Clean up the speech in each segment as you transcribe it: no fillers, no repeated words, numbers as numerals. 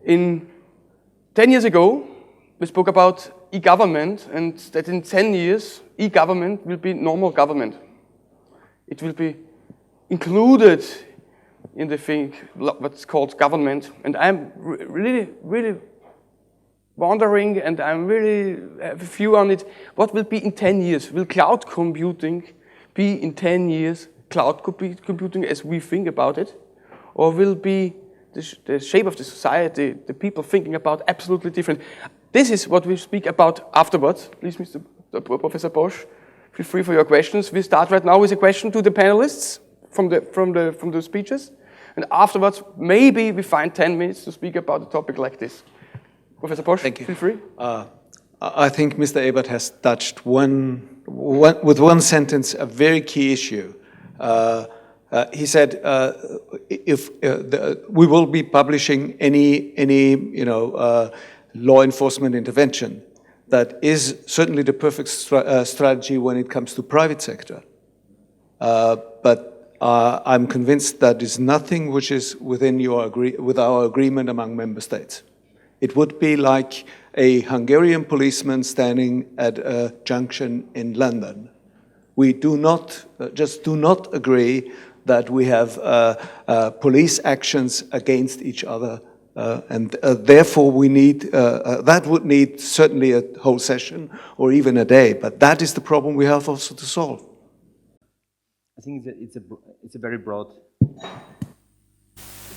10 years ago, we spoke about e-government, and that in 10 years, e-government will be normal government. It will be included in the thing, what's called government. And I'm really wondering, and I'm really have a view on it, what will be in 10 years? Will cloud computing be in 10 years cloud computing as we think about it? Or will be the shape of the society, the people thinking about absolutely different? This is what we speak about afterwards. Please, Professor Bosch, feel free for your questions. We start right now with a question to the panelists from the speeches. And afterwards, maybe we find 10 minutes to speak about a topic like this. Professor Bosch, feel free. I think Mr. Ebert has touched with one sentence a very key issue. He said, if we will be publishing any law enforcement intervention, that is certainly the perfect strategy when it comes to private sector. But I'm convinced that is nothing which is within with our agreement among member states. It would be like a Hungarian policeman standing at a junction in London. We do not agree that we have police actions against each other, and therefore we need that would need certainly a whole session or even a day. But that is the problem we have also to solve. I think it's a very broad.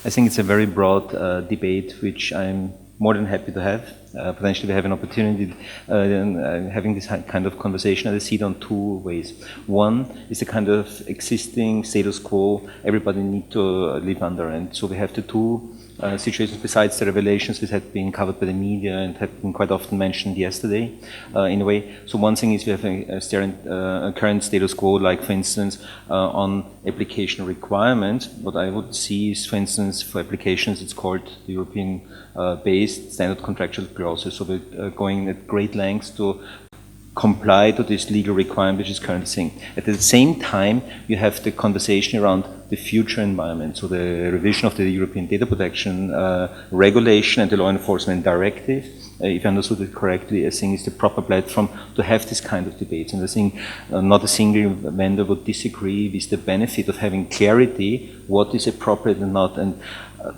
I think it's a very broad debate, which I'm more than happy to have. Potentially we have an opportunity having this kind of conversation. I see it on two ways. One is the kind of existing status quo everybody needs to live under, and so we have the two situations besides the revelations which had been covered by the media and had been quite often mentioned yesterday in a way. So one thing is we have a current status quo, like for instance on application requirements. What I would see is, for instance, for applications it's called the European based standard contractual process. So we're going at great lengths to comply to this legal requirement which is currently saying. At the same time, you have the conversation around the future environment. So the revision of the European data protection regulation and the law enforcement directive, if I understood it correctly, I think is the proper platform to have this kind of debates. And I think not a single vendor would disagree with the benefit of having clarity what is appropriate and not. And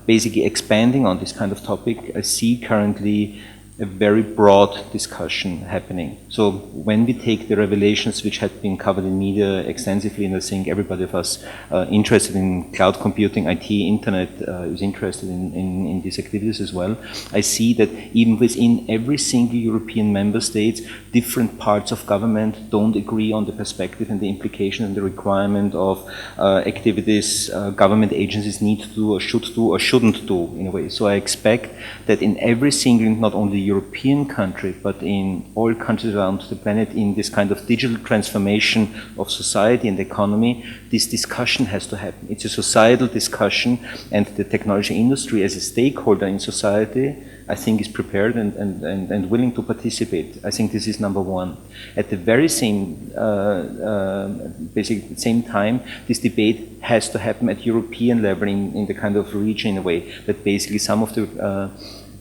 basically expanding on this kind of topic, I see currently a very broad discussion happening. So when we take the revelations which had been covered in media extensively, and I think everybody of us interested in cloud computing, IT, internet is interested in these activities as well, I see that even within every single European member state, different parts of government don't agree on the perspective and the implication and the requirement of activities government agencies need to do or shouldn't do in a way. So I expect that in every single, not only European country, but in all countries around the planet, in this kind of digital transformation of society and economy, this discussion has to happen. It's a societal discussion, and the technology industry as a stakeholder in society, I think, is prepared and willing to participate. I think this is number one. At the very same, basically same time, this debate has to happen at European level in the kind of region in a way that basically some of the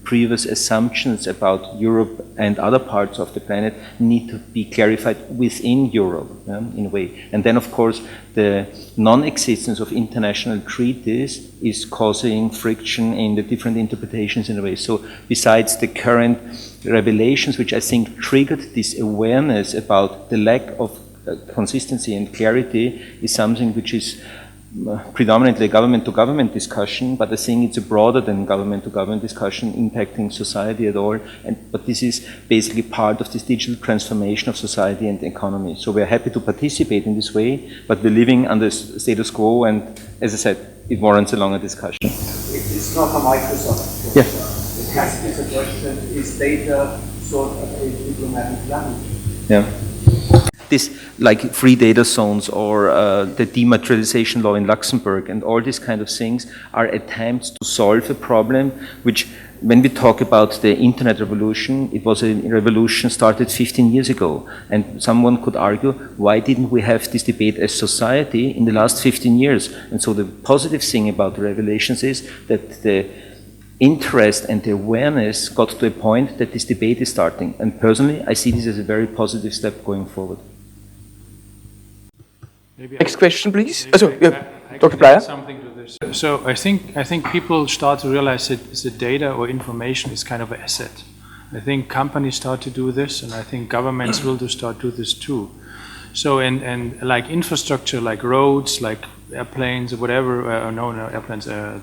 previous assumptions about Europe and other parts of the planet need to be clarified within Europe, in a way. And then, of course, the non-existence of international treaties is causing friction in the different interpretations in a way. So besides the current revelations, which I think triggered this awareness about the lack of consistency and clarity, is something which is predominantly a government-to-government discussion, but I think it's a broader than government-to-government discussion impacting society at all. But this is basically part of this digital transformation of society and economy. So we're happy to participate in this way, but we're living under status quo, and as I said, it warrants a longer discussion. It's not a Microsoft. Yeah. It has to be a question, is data sort of a diplomatic language? Yeah. This, like free data zones or the dematerialization law in Luxembourg and all these kind of things are attempts to solve a problem which, when we talk about the internet revolution, it was a revolution started 15 years ago. And someone could argue, why didn't we have this debate as society in the last 15 years? And so the positive thing about the revelations is that the interest and the awareness got to a point that this debate is starting. And personally, I see this as a very positive step going forward. Next question, please. Dr. Bleier. Something to this. So I think people start to realize that the data or information is kind of an asset. I think companies start to do this, and I think governments will start to do this too. So and like infrastructure, like roads, like airplanes or whatever, airplanes, the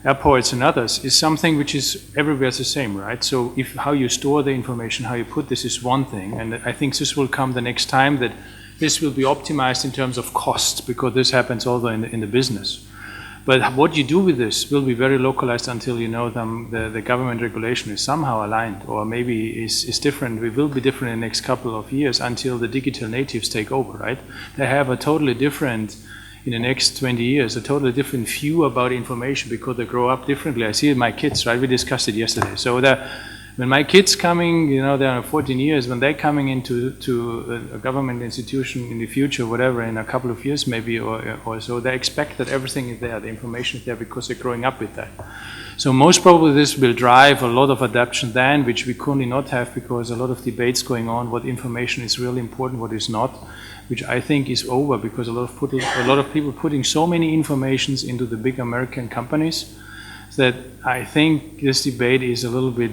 airports and others, is something which is everywhere the same, right? So if how you store the information, how you put this is one thing, and I think this will come the next time that this will be optimized in terms of costs, because this happens also in the business. But what you do with this will be very localized until you know the government regulation is somehow aligned, or maybe is different. We will be different in the next couple of years until the digital natives take over, right? They have a totally different, in the next 20 years, a totally different view about information because they grow up differently. I see it in my kids, right? We discussed it yesterday. So when my kids coming, you know, they're 14 years, when they're coming into a government institution in the future, whatever, in a couple of years maybe or so, they expect that everything is there, the information is there because they're growing up with that. So most probably this will drive a lot of adoption then, which we currently not have because a lot of debates going on, what information is really important, what is not, which I think is over because a lot of people putting so many informations into the big American companies that I think this debate is a little bit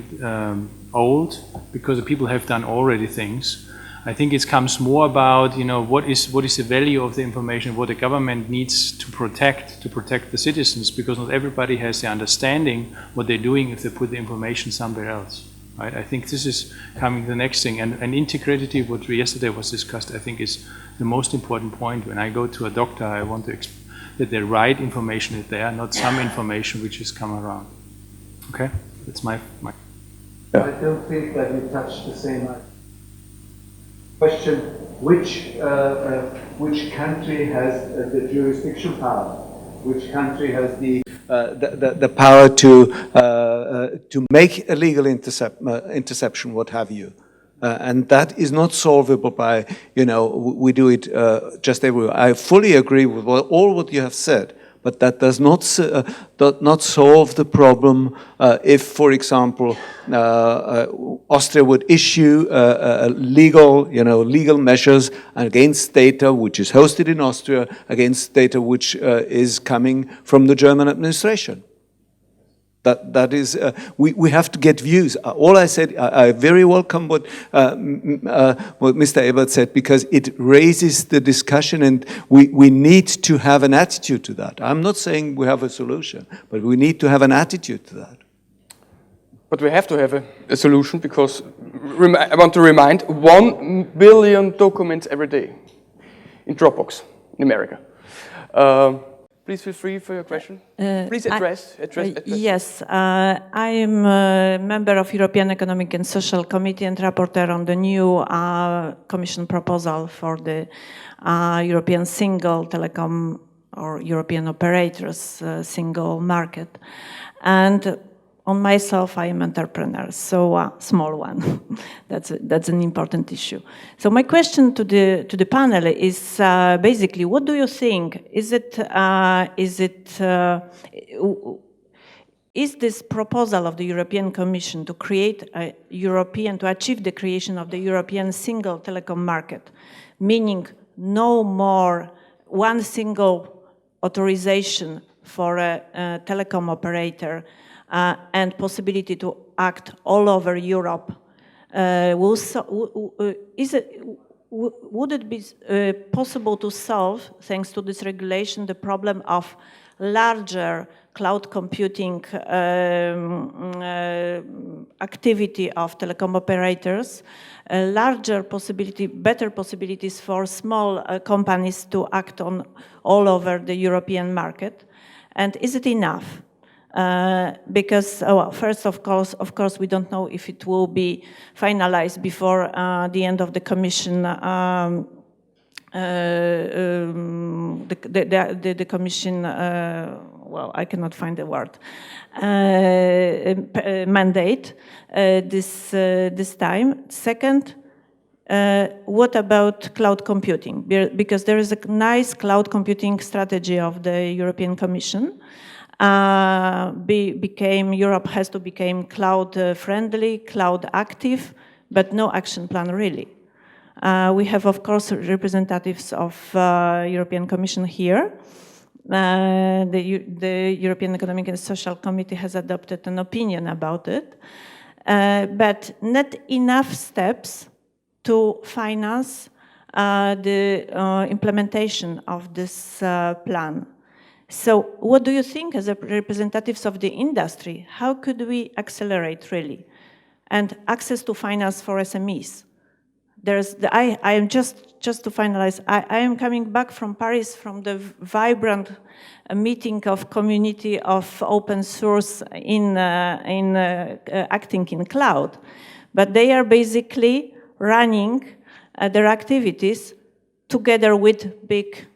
old because the people have done already things. I think it comes more about, you know, what is the value of the information, what the government needs to protect the citizens, because not everybody has the understanding what they're doing if they put the information somewhere else. Right? I think this is coming the next thing, and integrity, what yesterday was discussed, I think is the most important point. When I go to a doctor, I want to that the right information is there, not some information which has come around. Okay, that's my. I don't think that we touched the same question. Which country has the jurisdiction power? Which country has the power to make illegal interception, what have you? And that is not solvable by, you know, we do it just everywhere. I fully agree with all what you have said, but that does not solve the problem if, for example, Austria would issue legal measures against data which is hosted in Austria, against data which is coming from the German administration. That is, we have to get views. All I said, I very welcome what Mr. Ebert said, because it raises the discussion, and we need to have an attitude to that. I'm not saying we have a solution, but we need to have an attitude to that. But we have to have a solution, because I want to remind 1 billion documents every day in Dropbox in America. Please feel free for your question. Please address. Yes, I am a member of European Economic and Social Committee and rapporteur on the new Commission proposal for the European single telecom or European operators single market. And on myself, I am an entrepreneur, so a small one. That's an important issue. So my question to the panel is basically, what do you think? Is this proposal of the European Commission to create to achieve the creation of the European single telecom market, meaning no more one single authorization for a telecom operator, and possibility to act all over Europe, would it be possible to solve, thanks to this regulation, the problem of larger cloud computing activity of telecom operators, better possibilities for small companies to act on all over the European market? And is it enough? Because first, of course, we don't know if it will be finalized before the end of the Commission. The Commission, well, I cannot find the word. Mandate this time. Second, what about cloud computing? Because there is a nice cloud computing strategy of the European Commission. Europe has to become cloud friendly, cloud active, but no action plan really. We have, of course, representatives of European Commission here. The European Economic and Social Committee has adopted an opinion about it, but not enough steps to finance the implementation of this plan. So what do you think as representatives of the industry? How could we accelerate really? And access to finance for SMEs. I am just to finalize, I am coming back from Paris from the vibrant meeting of community of open source in acting in cloud. But they are basically running their activities together with big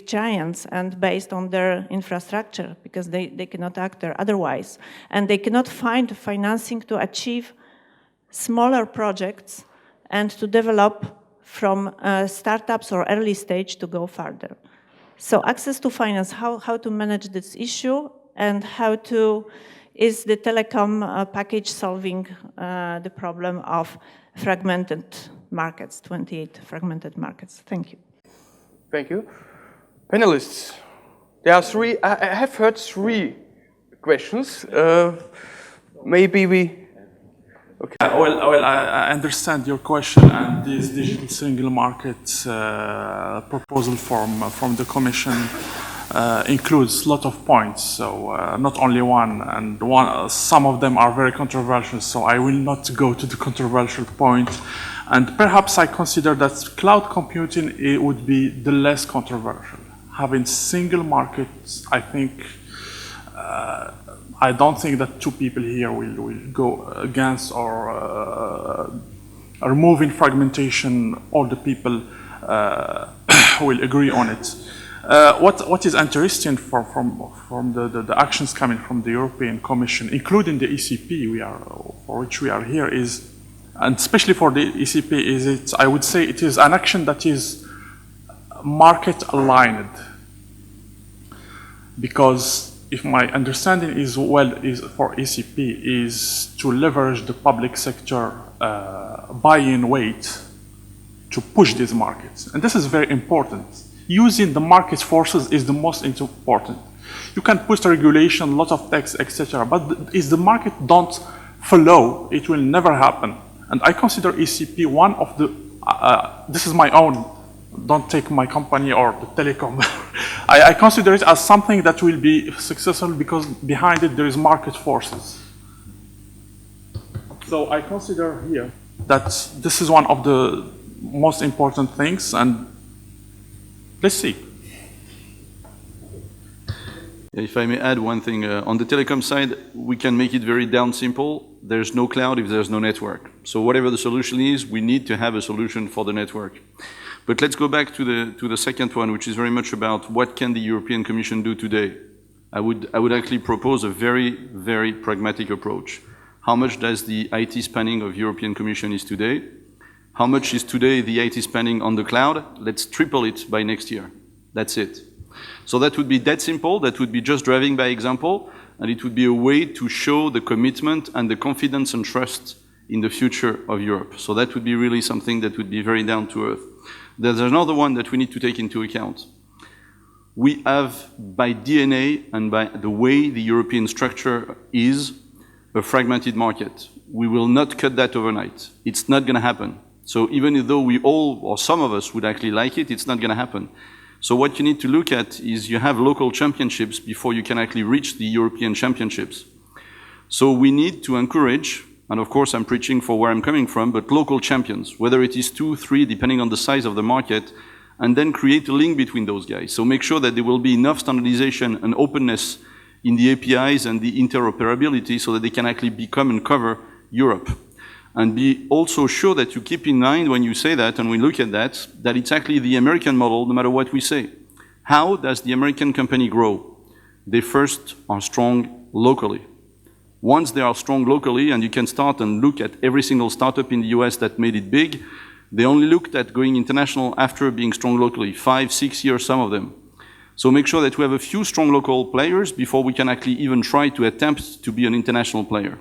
giants and based on their infrastructure because they cannot act there otherwise. And they cannot find financing to achieve smaller projects and to develop from startups or early stage to go further. So access to finance, how to manage this issue and is the telecom package solving the problem of fragmented markets, 28 fragmented markets. Thank you. Thank you. Panelists, there are three, I have heard three questions. Maybe we... Okay. Well, I understand your question and this digital single market proposal from the Commission includes a lot of points, so not only one, and some of them are very controversial, so I will not go to the controversial point. And perhaps I consider that cloud computing it would be the less controversial. Having single markets, I think, I don't think that two people here will go against or removing fragmentation. All the people will agree on it. What is interesting from the actions coming from the European Commission, including the ECP, for which we are here, is, and especially for the ECP, I would say it is an action that is market aligned, because if my understanding is for ECP is to leverage the public sector buy-in weight to push these markets. And this is very important. Using the market forces is the most important. You can put a regulation, a lot of text, etc. But if the market don't follow, it will never happen. And I consider ECP one of the, this is my own, don't take my company or the telecom. I consider it as something that will be successful because behind it there is market forces. So I consider here that this is one of the most important things, and let's see. If I may add one thing, on the telecom side, we can make it very down simple. There's no cloud if there's no network. So whatever the solution is, we need to have a solution for the network. But let's go back to the second one, which is very much about what can the European Commission do today. I would actually propose a very, very pragmatic approach. How much does the IT spending of European Commission is today? How much is today the IT spending on the cloud? Let's triple it by next year. That's it. So that would be that simple. That would be just driving by example, and it would be a way to show the commitment and the confidence and trust in the future of Europe. So that would be really something that would be very down to earth. There's another one that we need to take into account. We have, by DNA and by the way the European structure is, a fragmented market. We will not cut that overnight. It's not going to happen. So even though we all, or some of us, would actually like it, it's not going to happen. So what you need to look at is you have local championships before you can actually reach the European championships. So we need to encourage, and of course I'm preaching for where I'm coming from, but local champions, whether it is 2, 3, depending on the size of the market, and then create a link between those guys. So make sure that there will be enough standardization and openness in the APIs and the interoperability so that they can actually become and cover Europe. And be also sure that you keep in mind when you say that, and we look at that it's actually the American model no matter what we say. How does the American company grow? They first are strong locally. Once they are strong locally, and you can start and look at every single startup in the US that made it big, they only looked at going international after being strong locally, 5, 6 years, some of them. So make sure that we have a few strong local players before we can actually even try to attempt to be an international player.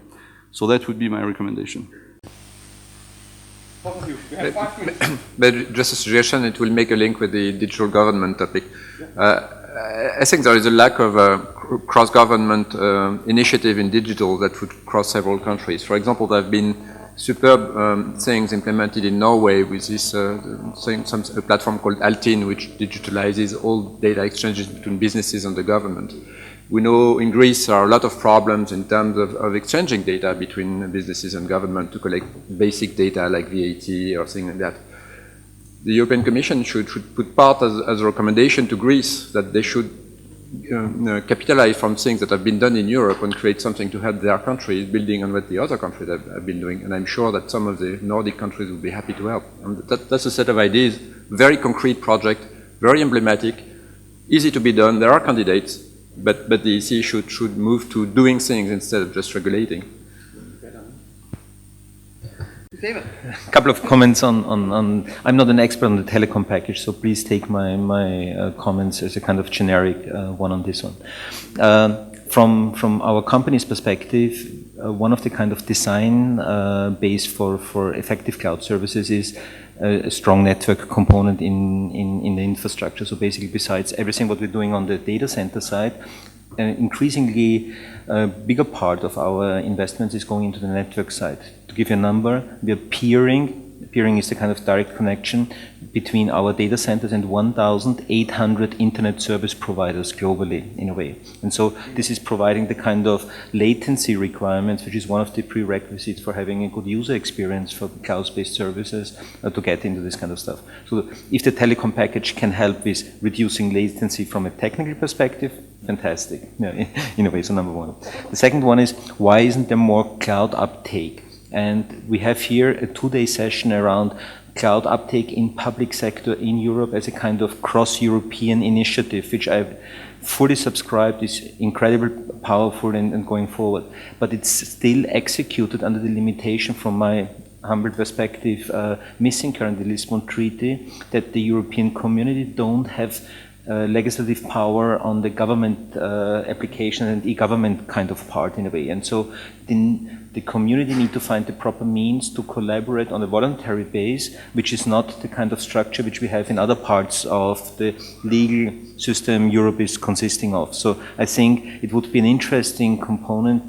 So that would be my recommendation. But just a suggestion, it will make a link with the digital government topic. I think there is a lack of a cross-government initiative in digital that would cross several countries. For example, there have been superb things implemented in Norway with this a platform called Altinn, which digitalizes all data exchanges between businesses and the government. We know in Greece there are a lot of problems in terms of exchanging data between businesses and government to collect basic data like VAT or things like that. The European Commission should put part as a recommendation to Greece that they should capitalize from things that have been done in Europe and create something to help their countries, building on what the other countries have been doing. And I'm sure that some of the Nordic countries will be happy to help. And that's a set of ideas, very concrete project, very emblematic, easy to be done. There are candidates, but the EC should move to doing things instead of just regulating. A couple of comments on I'm not an expert on the telecom package, so please take my comments as a kind of generic one on this one. From our company's perspective, one of the kind of design base for effective cloud services is a strong network component in the infrastructure. So basically, besides everything what we're doing on the data center side, an increasingly bigger part of our investments is going into the network side. To give you a number, we are peering. Peering is the kind of direct connection between our data centers and 1,800 internet service providers globally, in a way. And so this is providing the kind of latency requirements, which is one of the prerequisites for having a good user experience for cloud-based services to get into this kind of stuff. So if the telecom package can help with reducing latency from a technical perspective, fantastic, in a way, so number one. The second one is, why isn't there more cloud uptake? And we have here a 2-day session around cloud uptake in public sector in Europe as a kind of cross-European initiative, which I've fully subscribed, is incredibly powerful and going forward. But it's still executed under the limitation, from my humble perspective, missing currently the Lisbon Treaty, that the European community don't have legislative power on the government application and e-government kind of part, in a way. And so the community need to find the proper means to collaborate on a voluntary base, which is not the kind of structure which we have in other parts of the legal system Europe is consisting of. So I think it would be an interesting component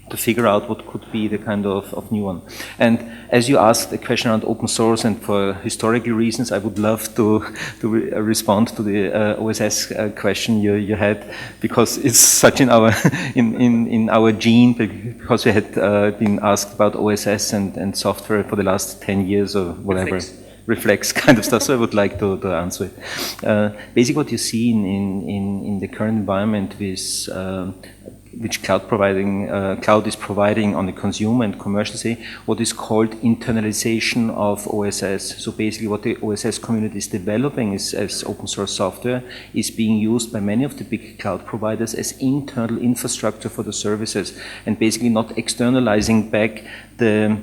to figure out what could be the kind of new one. And as you asked a question around open source, and for historical reasons, I would love to respond to the OSS question you had, because it's such in our in our gene, because we had been asked about OSS and software for the last 10 years or whatever. Reflex kind of stuff, so I would like to answer it. Basically, what you see in the current environment with which cloud is providing on the consumer and commercial side, what is called internalization of OSS. So basically what the OSS community is developing as open source software is being used by many of the big cloud providers as internal infrastructure for the services, and basically not externalizing back the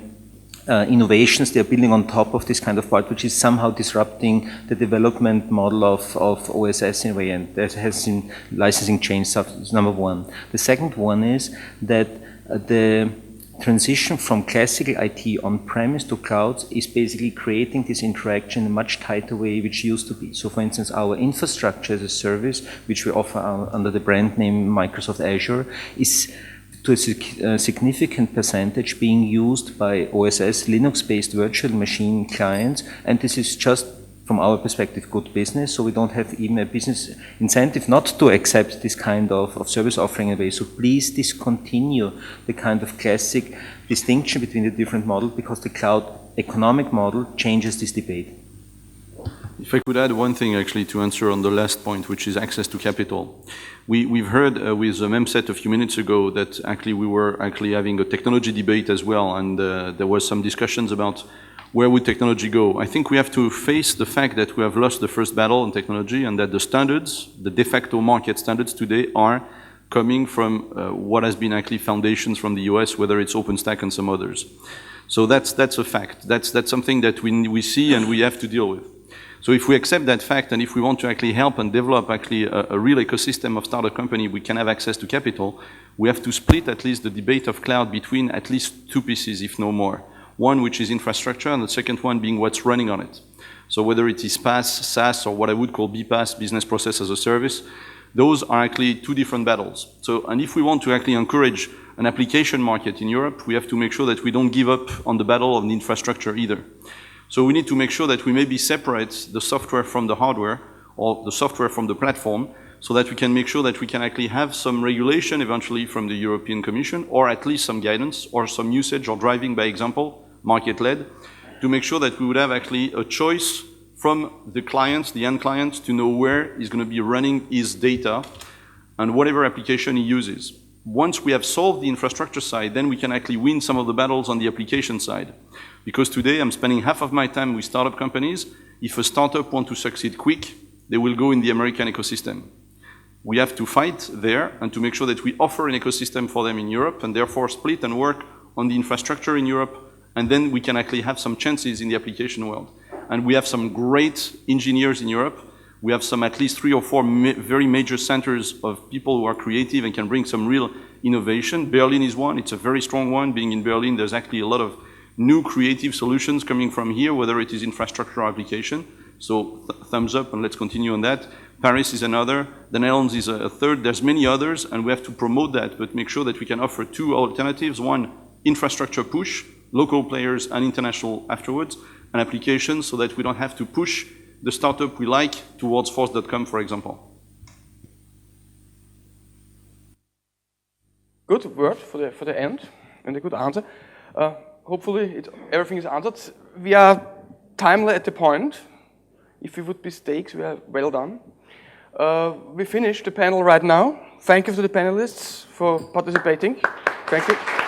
innovations they're building on top of this kind of part, which is somehow disrupting the development model of OSS in a way, and there has been licensing change stuff. Is number one. The second one is that the transition from classical IT on-premise to clouds is basically creating this interaction in a much tighter way which used to be. So for instance, our infrastructure as a service, which we offer under the brand name Microsoft Azure, is to a significant percentage being used by OSS Linux-based virtual machine clients, and this is just, from our perspective, good business, so we don't have even a business incentive not to accept this kind of service offering away. So please discontinue the kind of classic distinction between the different models, because the cloud economic model changes this debate. If I could add one thing actually to answer on the last point, which is access to capital. We've heard with MEMSET a few minutes ago that actually we were actually having a technology debate as well, and there was some discussions about where would technology go. I think we have to face the fact that we have lost the first battle on technology, and that the standards, the de facto market standards today, are coming from what has been actually foundations from the US, whether it's OpenStack and some others. So that's a fact. That's something that we see and we have to deal with. So if we accept that fact, and if we want to actually help and develop actually a real ecosystem of startup company, we can have access to capital, we have to split at least the debate of cloud between at least two pieces, if no more. One which is infrastructure, and the second one being what's running on it. So whether it is PaaS, SaaS, or what I would call BPaaS, business process as a service, those are actually two different battles. So, and if we want to actually encourage an application market in Europe, we have to make sure that we don't give up on the battle of the infrastructure either. So we need to make sure that we maybe separate the software from the hardware, or the software from the platform, so that we can make sure that we can actually have some regulation eventually from the European Commission, or at least some guidance, or some usage or driving by example, market-led, to make sure that we would have actually a choice from the clients, the end clients, to know where he's going to be running his data and whatever application he uses. Once we have solved the infrastructure side, then we can actually win some of the battles on the application side. Because today I'm spending half of my time with startup companies. If a startup wants to succeed quick, they will go in the American ecosystem. We have to fight there and to make sure that we offer an ecosystem for them in Europe and therefore split and work on the infrastructure in Europe, and then we can actually have some chances in the application world. And we have some great engineers in Europe. We have some at least 3 or 4 very major centers of people who are creative and can bring some real innovation. Berlin is one, it's a very strong one. Being in Berlin, there's actually a lot of new creative solutions coming from here, whether it is infrastructure or application. So thumbs up and let's continue on that. Paris is another, the Netherlands is a third, there's many others, and we have to promote that, but make sure that we can offer 2 alternatives. One, infrastructure push, local players and international afterwards, and applications so that we don't have to push the startup we like towards force.com, for example. Good word for the end and a good answer. Hopefully everything is answered. We are timely at the point. If it would be stakes, we are well done. We finished the panel right now. Thank you to the panelists for participating. Thank you.